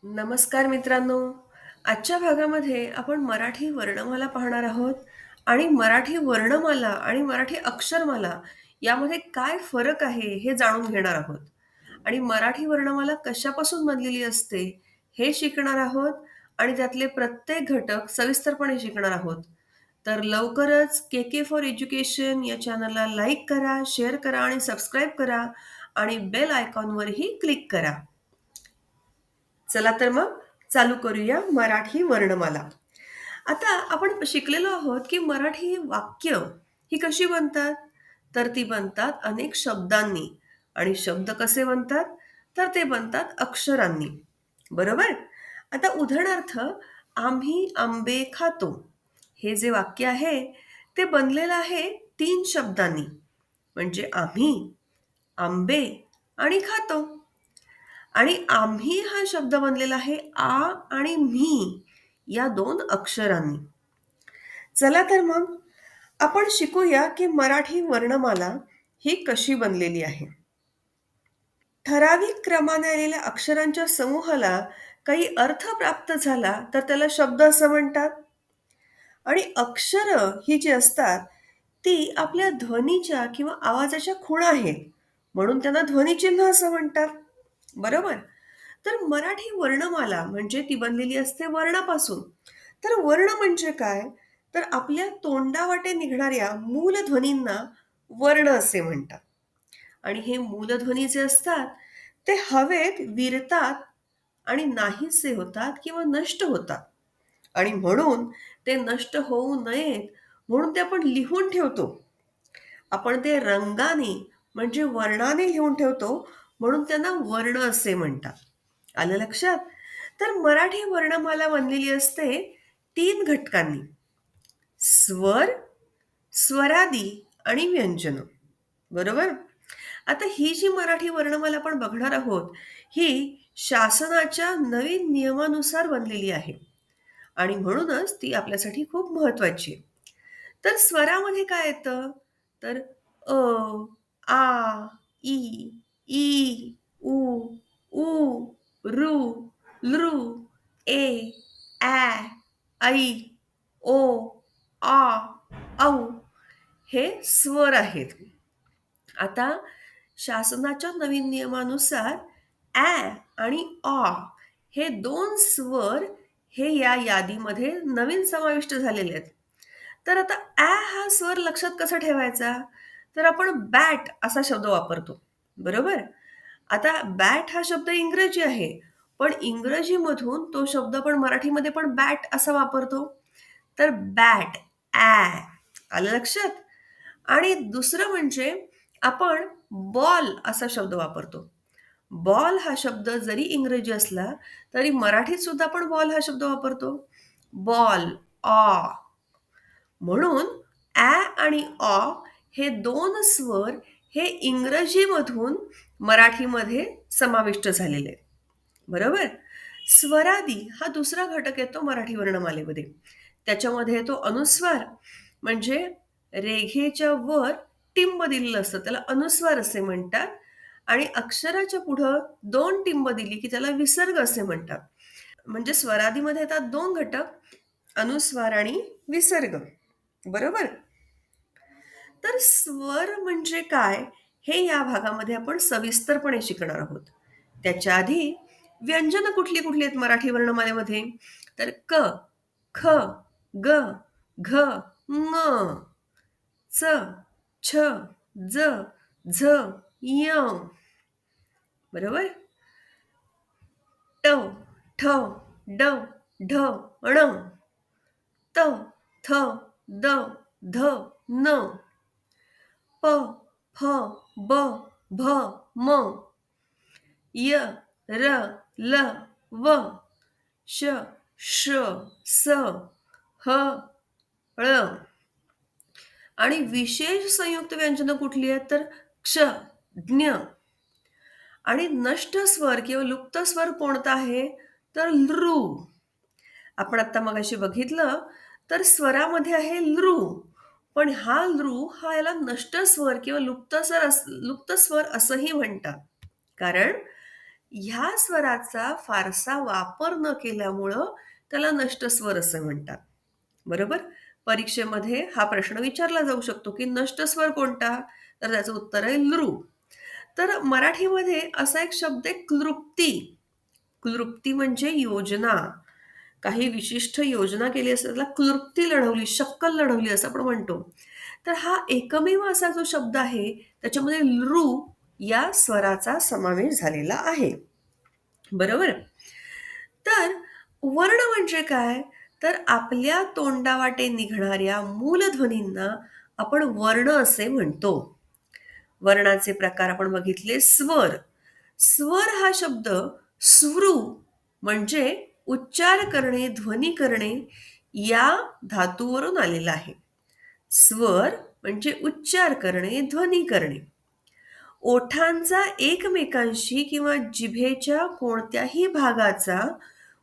नमस्कार मित्रांनो. आजच्या भागामध्ये आपण मराठी वर्णमाला पाहणार आहोत आणि मराठी वर्णमाला आणि मराठी अक्षरमाला यामध्ये काय फरक आहे हे जाणून घेणार आहोत. आणि मराठी वर्णमाला कशापासून बनलेली असते हे शिकणार आहोत आणि त्यातले प्रत्येक घटक सविस्तरपणे शिकणार आहोत. तर लवकरच के के फॉर एज्युकेशन या चॅनलला लाईक करा, शेअर करा आणि सबस्क्राईब करा आणि बेल आयकॉनवरही क्लिक करा. चला तर मग चालू करूया मराठी वर्णमाला. आता आपण शिकलेलो आहोत, की मराठी वाक्य ही कशी बनतात? तर ती बनतात अनेक शब्दांनी आणि शब्द कसे बनतात? तर ते बनतात अक्षरांनी. बरोबर? आता उदाहरणार्थ, आम्ही आंबे खातो. हे जे वाक्य आहे, ते बनलेलं आहे 3 शब्दांनी. म्हणजे आम्ही, आंबे आणि खातो. आणि आम्ही हा शब्द बनलेला आहे आ आणि म्ही या 2 अक्षरांनी. चला तर मग आपण शिकूया, की मराठी वर्णमाला ही कशी बनलेली आहे. ठराविक क्रमाने आलेल्या अक्षरांच्या समूहाला काही अर्थ प्राप्त झाला तर त्याला शब्द असं म्हणतात. आणि अक्षरं ही जी असतात, ती आपल्या ध्वनीच्या किंवा आवाजाच्या खुणा आहेत. म्हणून त्यांना ध्वनिचिन्ह असं म्हणतात. बरोबर? तर मराठी वर्णमाला म्हणजे ती बनलेली असते वर्णापासून. तर वर्ण म्हणजे काय? तर आपल्या तोंडावाटे निघणाऱ्या मूलध्वनींना वर्ण असे म्हणतात. आणि हे मूलध्वनी जे असतात, ते हवेत विरतात आणि नाहीसे होतात किंवा नष्ट होतात. आणि म्हणून ते नष्ट होऊ नयेत म्हणून ते आपण लिहून ठेवतो. आपण ते रंगाने म्हणजे वर्णाने लिहून ठेवतो, म्हणून त्यांना वर्ण असे म्हणतात. आलं लक्षात? तर मराठी वर्णमाला बनलेली असते 3 घटकांनी. स्वर, स्वरादी आणि व्यंजन. बरोबर? आता ही जी मराठी वर्णमाला आपण बघणार आहोत, ही शासनाच्या नवीन नियमानुसार बनलेली आहे आणि म्हणूनच ती आपल्यासाठी खूप महत्वाची आहे. तर स्वरामध्ये काय येतं? तर अ, आ, ई, ई, उ, ऊ, ऋ, लृ, ए, ॲ, ऐ, ओ, आ, औ हे स्वर आहेत. आता शासनाच्या नवीन नियमानुसार ॲ आणि ऑ हे 2 स्वर हे या यादीमध्ये नवीन समाविष्ट झालेले आहेत. तर आता ॲ हा स्वर लक्षात कसा ठेवायचा? तर आपण बॅट असा शब्द वापरतो. बरोबर? आता बॅट हा शब्द इंग्रजी आहे. पण इंग्रजीमधून तो शब्द आपण मराठीमध्ये पण बॅट असा वापरतो. तर बॅट, ॲ. आलं लक्षात? आणि दुसरं म्हणजे आपण बॉल असा शब्द वापरतो. बॉल हा शब्द जरी इंग्रजी असला, तरी मराठीत सुद्धा आपण बॉल हा शब्द वापरतो. बॉल, ऑ. म्हणून ॲ आणि ऑ हे 2 स्वर हे इंग्रजीमधून मराठीमध्ये समाविष्ट झालेले आहेत. बरोबर? स्वरादी हा दुसरा घटक येतो मराठी वर्णमालेमध्ये. त्याच्यामध्ये येतो अनुस्वार, म्हणजे रेघेच्या वर टिंब दिलेलं असतं त्याला अनुस्वार असे म्हणतात. आणि अक्षराच्या पुढं 2 टिंब दिली की त्याला विसर्ग असे म्हणतात. म्हणजे स्वरादीमध्ये येतात 2 घटक, अनुस्वार आणि विसर्ग. बरोबर? तर स्वर म्हणजे काय हे या भागामध्ये आपण सविस्तरपणे शिकणार आहोत. त्याच्या आधी व्यंजन कुठली कुठली आहेत मराठी वर्णमालेमध्ये? तर क, ख, ग, घ, ङ, च, छ, ज, झ, य. बरोबर? ट, ठ, ड, ढ, ण, त, थ, द, ध, न. प, फ, ब, भ, म. य, र, ल, व. श, श, स, ह, ळ. आणि विशेष संयुक्त व्यंजनं कुठली आहेत? तर क्ष, ज्ञ. आणि नष्ट स्वर किंवा लुप्त स्वर कोणता आहे? तर लृ. आपण आता मगाशी बघितलं, तर स्वरामध्ये आहे लृ. पण हा लृ हा याला नष्ट स्वर किंवा लुप्त स्वर असंही म्हणतात. कारण ह्या स्वराचा फारसा वापर न केल्यामुळं त्याला नष्ट स्वर असं म्हणतात. बरोबर? परीक्षेमध्ये हा प्रश्न विचारला जाऊ शकतो, की नष्ट स्वर कोणता? तर त्याचं उत्तर आहे लृ. तर मराठीमध्ये असा एक शब्द आहे क्लृप्ती. क्लृप्ती म्हणजे योजना. काही विशिष्ट योजना केली असेल त्याला क्लृप्ती लढवली, शक्कल लढवली असं आपण म्हणतो. तर हा एकमेव असा जो शब्द आहे, त्याच्यामध्ये लृ या स्वराचा समावेश झालेला आहे. बरोबर? तर वर्ण म्हणजे काय? तर आपल्या तोंडावाटे निघणाऱ्या मूलध्वनींना आपण वर्ण असे म्हणतो. वर्णाचे प्रकार आपण बघितले. स्वर. स्वर हा शब्द स्वरू म्हणजे उच्चार करणे, ध्वनी करणे या धातूवरून आलेला आहे. स्वर म्हणजे उच्चार करणे, ध्वनी करणे. ओठांचा एकमेकांशी किंवा जिभेच्या कोणत्याही भागाचा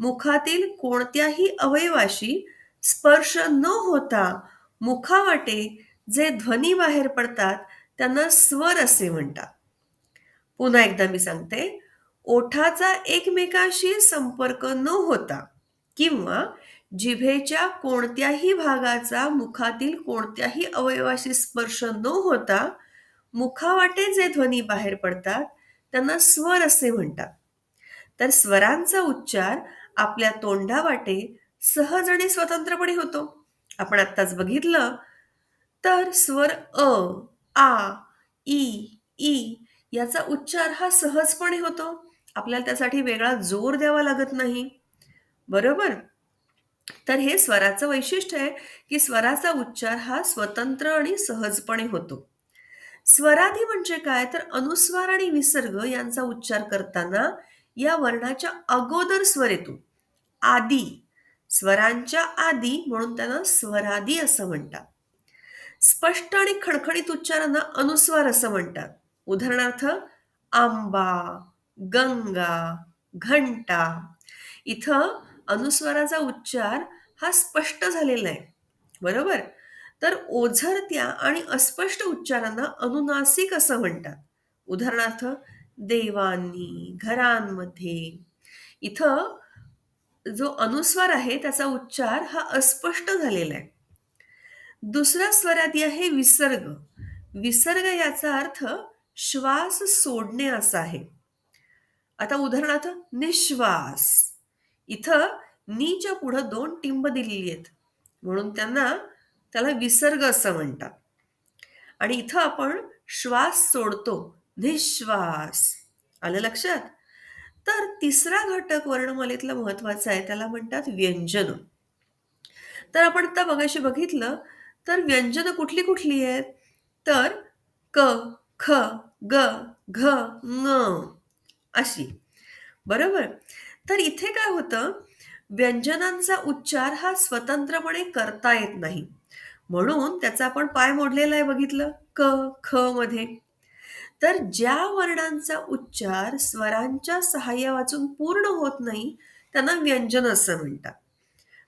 मुखातील कोणत्याही अवयवाशी स्पर्श न होता मुखावाटे जे ध्वनी बाहेर पडतात त्यांना स्वर असे म्हणतात. पुन्हा एकदा मी सांगते. ओठाचा एकमेकांशी संपर्क न होता किंवा जिभेच्या कोणत्याही भागाचा मुखातील कोणत्याही अवयवाशी स्पर्श न होता मुखावाटे जे ध्वनी बाहेर पडतात त्यांना स्वर असे म्हणतात. तर स्वरांचा उच्चार आपल्या तोंडावाटे सहज आणि स्वतंत्रपणे होतो. आपण आत्ताच बघितलं. तर स्वर अ, आ, ई, ई याचा उच्चार हा सहजपणे होतो. आपल्याला त्यासाठी वेगळा जोर द्यावा लागत नाही. बरोबर? तर हे स्वराचं वैशिष्ट्य आहे, की स्वराचा उच्चार हा स्वतंत्र आणि सहजपणे होतो. स्वरादी म्हणजे काय? तर अनुस्वार आणि विसर्ग यांचा उच्चार करताना या वर्णाच्या अगोदर स्वर येतो. आदी. स्वरांच्या आदी म्हणून त्यांना स्वरादी असं म्हणतात. स्पष्ट आणि खणखणीत उच्चारांना अनुस्वार असं म्हणतात. उदाहरणार्थ आंबा, गंगा, घंटा. इथं अनुस्वाराचा उच्चार हा स्पष्ट झालेला आहे. बरोबर? तर ओझरत्या आणि अस्पष्ट उच्चारांना अनुनासिक असं म्हणतात. उदाहरणार्थ देवांनी, घरांमध्ये. इथं जो अनुस्वार आहे त्याचा उच्चार हा अस्पष्ट झालेला आहे. दुसरा स्वरादी आहे विसर्ग. विसर्ग याचा अर्थ श्वास सोडणे असा आहे. आता उदाहरणार्थ निश्वास. इथं नीच्या पुढं दोन टिंब दिलेली आहेत. म्हणून त्याला विसर्ग असं म्हणतात. आणि इथं आपण श्वास सोडतो. निश्वास. आलं लक्षात? तर तिसरा घटक वर्णमालेतला महत्वाचा आहे. त्याला म्हणतात व्यंजन. तर आपण आता मगाशी बघितलं, तर व्यंजनं कुठली कुठली आहेत? तर क, ख, ग, घ, ङ अशी. बरोबर? तर इथे काय होतं? व्यंजनांचा उच्चार हा स्वतंत्रपणे करता येत नाही. म्हणून त्याचा आपण पाय मोडलेला आहे बघितलं? क, ख मध्ये. तर ज्या वर्णांचा उच्चार स्वरांच्या सहाय्या वाचून पूर्ण होत नाही, त्यांना व्यंजन असं म्हणतात.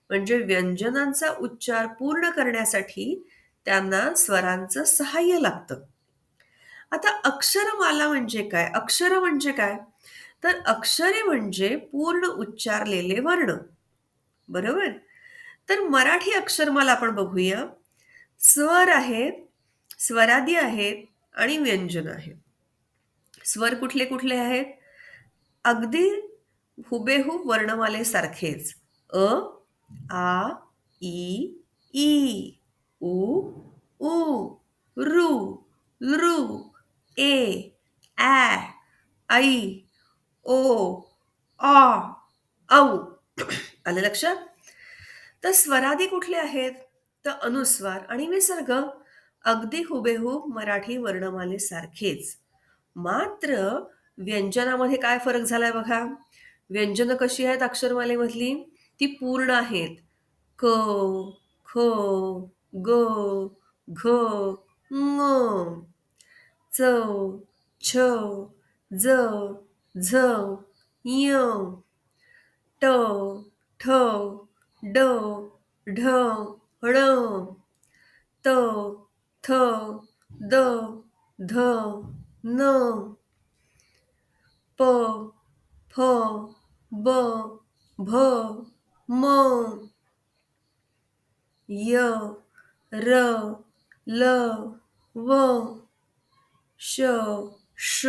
म्हणजे व्यंजनांचा उच्चार पूर्ण करण्यासाठी त्यांना स्वरांचं सहाय्य लागतं. आता अक्षरमाला म्हणजे काय? अक्षर म्हणजे काय? तर अक्षरे म्हणजे पूर्ण उच्चारलेले वर्ण. बरोबर? तर मराठी अक्षरमाला आपण बघूया. स्वर आहेत, स्वरादी आहेत आणि व्यंजन आहेत. स्वर कुठले कुठले आहेत? अगदी हुबेहूब वर्णमालेसारखेच. अ, आ, ई, ई, उ, ऊ, ऋ, लृ, ए, ॲ, ऐ, ओ, आ, औ. आलं लक्षात? तर स्वरादी कुठले आहेत? तर अनुस्वार आणि विसर्ग. अगदी हुबेहूब मराठी वर्णमालेसारखेच. मात्र व्यंजनामध्ये काय फरक झालाय बघा. व्यंजनं कशी आहेत अक्षरमालेमधली? ती पूर्ण आहेत. क, ख, ग, घ, ङ, च, छ, ज, झ, य, ट, ठ, ड, ढ, ण, त, थ, द, ध, न, प, फ, ब, भ, म, य, र, ल, व, श, ष,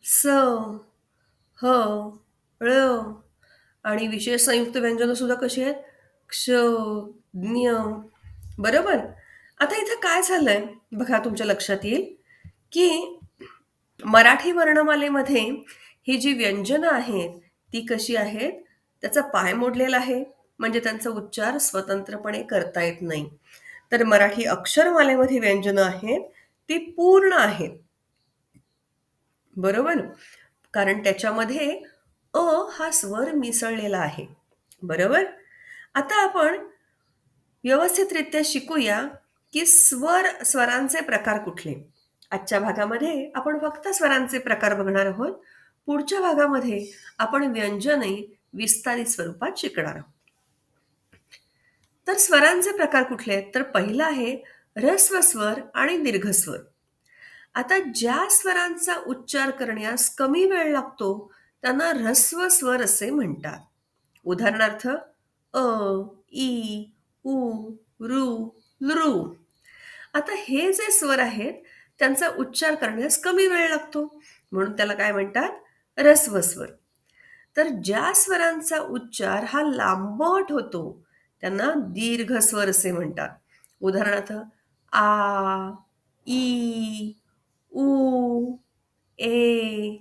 स, ह, ळ आणि विशेष संयुक्त व्यंजनं सुद्धा कशी आहेत? क्ष, ज्ञ. बरोबर? आता इथं काय झालंय बघा तुमच्या लक्षात येईल, की मराठी वर्णमालेमध्ये ही जी व्यंजनं आहेत, ती कशी आहेत? त्याचा पाय मोडलेला आहे, म्हणजे त्यांचा उच्चार स्वतंत्रपणे करता येत नाही. तर मराठी अक्षरमालेमध्ये व्यंजनं आहेत, ती पूर्ण आहेत. बरोबर? कारण त्याच्यामध्ये अ हा स्वर मिसळलेला आहे. बरोबर? आता आपण व्यवस्थितरित्या शिकूया, की स्वरांचे प्रकार कुठले? आजच्या भागामध्ये आपण फक्त स्वरांचे प्रकार बघणार आहोत. पुढच्या भागामध्ये आपण व्यंजने विस्तारित स्वरूपात शिकणार आहोत. तर स्वरांचे प्रकार कुठले आहेत? तर पहिला आहे ऱ्हस्व स्वर आणि दीर्घ स्वर. आता ज्या स्वरांचा उच्चार करण्यास कमी वेळ लागतो, त्यांना ऱ्हस्व स्वर असे म्हणतात. उदाहरणार्थ अ, ई, उ, ऋ, लृ. आता हे जे स्वर आहेत, त्यांचा उच्चार करण्यास कमी वेळ लागतो, म्हणून त्याला काय म्हणतात? ऱ्हस्व स्वर. तर ज्या स्वरांचा उच्चार हा लांबट होतो, त्यांना दीर्घ स्वर असे म्हणतात. उदाहरणार्थ आ, ई, उ, ए,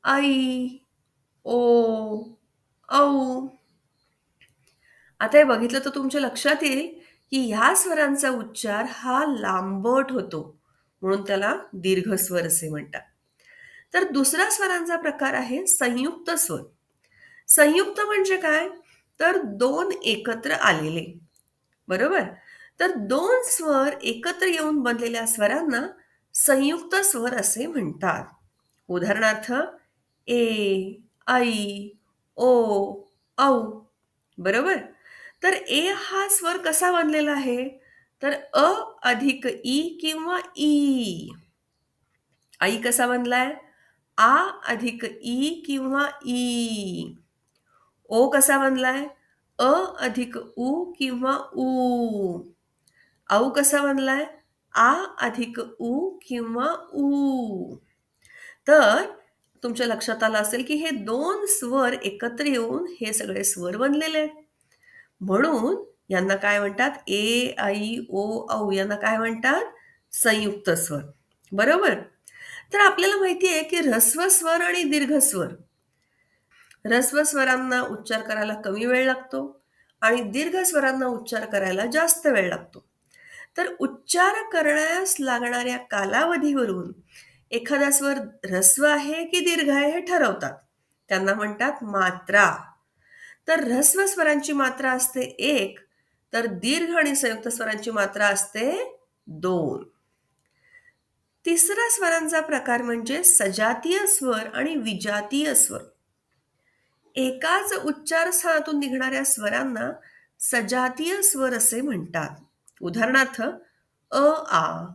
ऐ, ओ, औ. आता हे बघितलं तर तुमच्या लक्षात येईल, की ह्या स्वरांचा उच्चार हा लांबट होतो, म्हणून त्याला दीर्घ स्वर असे म्हणतात. तर दुसरा स्वरांचा प्रकार आहे संयुक्त स्वर. संयुक्त म्हणजे काय? तर दोन एकत्र आलेले. बरोबर? तर दोन स्वर एकत्र येऊन बनलेल्या स्वरांना संयुक्त स्वर असे म्हणतात. उदाहरणार्थ ए, ऐ, ओ, औ. बरोबर? तर ए हा स्वर कसा बनलेला आहे? तर अ अधिक ई किंवा ई. आई कसा बनलाय? आ अधिक ई किंवा ई. ओ कसा बनलाय? अ अधिक उ किंवा ऊ. औ कसा बनलाय? आ अधिक उ किंवा ऊ. तर तुमच्या लक्षात आलं असेल, की हे दोन स्वर एकत्र येऊन हे सगळे स्वर बनलेले आहेत. म्हणून यांना काय म्हणतात? ए, ऐ, ओ, औ यांना काय म्हणतात? संयुक्त स्वर. बरोबर? तर आपल्याला माहिती आहे, की ऱ्हस्व स्वर आणि दीर्घ स्वर. ऱ्हस्व स्वरांना उच्चार करायला कमी वेळ लागतो आणि दीर्घ स्वरांना उच्चार करायला जास्त वेळ लागतो. तर उच्चार करण्यास लागणाऱ्या कालावधीवरून एखादा स्वर ऱ्हस्व आहे की दीर्घ आहे हे ठरवतात. त्यांना म्हणतात मात्रा. तर ऱ्हस्व स्वरांची मात्रा असते 1, तर दीर्घ आणि संयुक्त स्वरांची मात्रा असते 2. तिसरा स्वरांचा प्रकार म्हणजे सजातीय स्वर आणि विजातीय स्वर. एकाच उच्चारस्थानातून निघणाऱ्या स्वरांना सजातीय स्वर असे म्हणतात. उदाहरणार्थ अ, आ,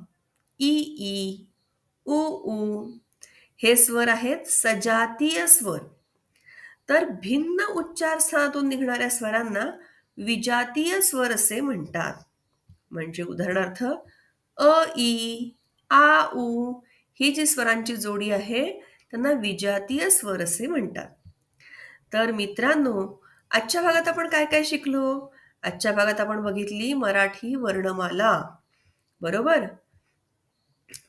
ई, ई, उ, ऊ. हे स्वर आहेत सजातीय स्वर. तर भिन्न उच्चारस्थानातून निघणाऱ्या स्वरांना विजातीय स्वर असे म्हणतात. म्हणजे उदाहरणार्थ अ, ई, आ, उ ही जी स्वरांची जोडी आहे, त्यांना विजातीय स्वर असे म्हणतात. तर मित्रांनो, आजच्या भागात आपण काय काय शिकलो? आजच्या भागात आपण बघितली मराठी वर्णमाला. बरोबर?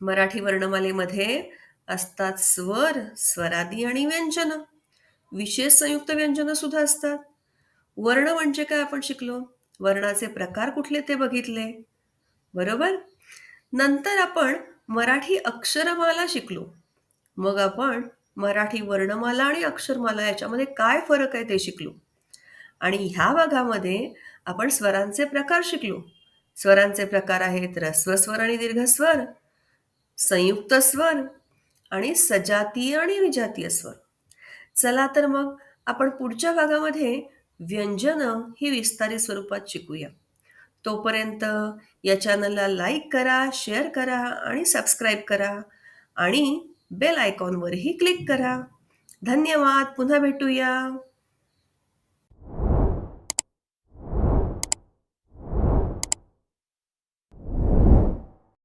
मराठी वर्णमालेमध्ये असतात स्वर, स्वरादी आणि व्यंजनं. विशेष संयुक्त व्यंजनं सुद्धा असतात. वर्ण म्हणजे काय आपण शिकलो? वर्णाचे प्रकार कुठले ते बघितले. बरोबर? नंतर आपण मराठी अक्षरमाला शिकलो. मग आपण मराठी वर्णमाला आणि अक्षरमाला याच्यामध्ये काय फरक आहे ते शिकलो. आणि ह्या भागामध्ये आपण स्वरांचे प्रकार शिकलो. स्वरांचे प्रकार आहेत ऱ्हस्व स्वर आणि दीर्घ स्वर, संयुक्त स्वर आणि सजातीय आणि विजातीय स्वर. चला तर मग आपण पुढच्या भागामध्ये व्यंजनं ही विस्तारित स्वरूपात शिकूया. तोपर्यंत या चॅनलला लाईक करा, शेअर करा आणि सबस्क्राईब करा आणि बेल आयकॉनवरही क्लिक करा. धन्यवाद. पुन्हा भेटूया.